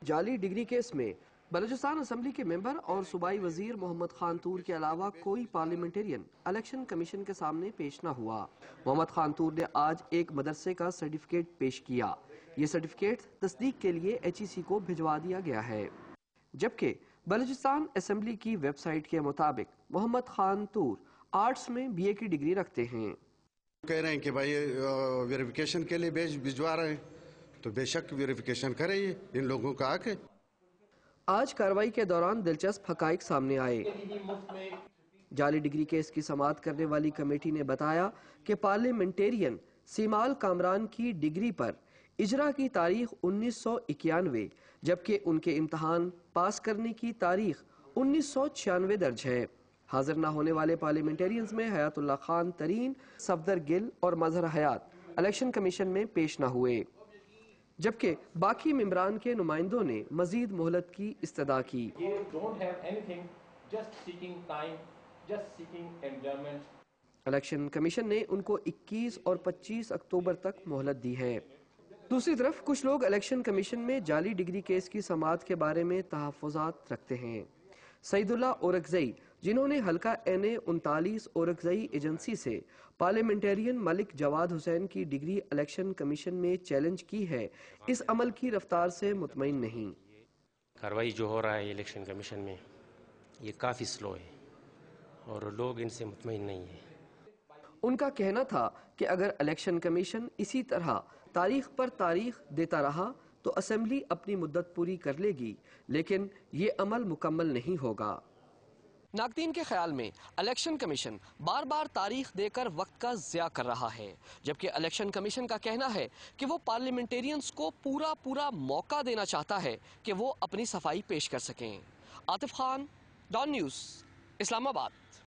جعلی degree case میں Balochistan assembly کے ممبر اور صوبائی وزیر محمد خان تور کے علاوہ کوئی پارلیمنٹرین الیکشن کمیشن کے سامنے پیش نہ ہوا۔ محمد خان تور نے آج ایک مدرسے کا سرٹیفکیٹ پیش کیا۔ یہ سرٹیفکیٹ تصدیق کے لیے HEC کو بھجوا دیا گیا ہے، جبکہ بلوچستان اسمبلی کی ویب سائٹ کے مطابق محمد خان تور آرٹس میں BA کی ڈگری رکھتے ہیں۔ کہہ رہے ہیں کہ بھائی ویریفیکیشن کے لیے بھجوا رہے ہیں، تو بے شک ویریفیکیشن کریں ان لوگوں کا آ کے۔ آج کارروائی کے دوران دلچسپ حقائق سامنے آئے۔ جعلی ڈگری کیس کی سماعت کرنے والی کمیٹی نے بتایا کہ پارلیمنٹرین سیمال کامران کی ڈگری پر اجرا کی تاریخ 1991 جبکہ ان کے امتحان پاس کرنے کی تاریخ 1996 درج ہے۔ حاضر نہ ہونے والے پارلیمنٹرینز میں حیات اللہ خان ترین، صفدر گل اور مظہر حیات الیکشن کمیشن میں پیش نہ ہوئے، جبکہ باقی ممبران کے نمائندوں نے مزید مہلت کی استدعا کی۔ الیکشن کمیشن نے ان کو 21 اور 25 اکتوبر تک مہلت دی ہے۔ دوسری طرف کچھ لوگ الیکشن کمیشن میں جعلی ڈگری کیس کی سماعت کے بارے میں تحفظات رکھتے ہیں۔ سعید اللہ اورکزئی، جنہوں نے حلقہ NA 39 اورکزئی ایجنسی سے پارلیمنٹرین ملک جواد حسین کی ڈگری الیکشن کمیشن میں چیلنج کی ہے، اس عمل کی رفتار سے مطمئن نہیں۔ کارروائی جو ہو رہا ہے الیکشن کمیشن میں یہ کافی سلو ہے اور لوگ ان سے مطمئن نہیں ہیں۔ ان کا کہنا تھا کہ اگر الیکشن کمیشن اسی طرح تاریخ پر تاریخ دیتا رہا تو اسمبلی اپنی مدت پوری کر لے گی، لیکن یہ عمل مکمل نہیں ہوگا۔ ناقدین کے خیال میں الیکشن کمیشن بار بار تاریخ دے کر وقت کا ضیاع کر رہا ہے، جبکہ الیکشن کمیشن کا کہنا ہے کہ وہ پارلیمنٹرینز کو پورا موقع دینا چاہتا ہے کہ وہ اپنی صفائی پیش کر سکیں۔ عاطف خان، ڈان نیوز، اسلام آباد۔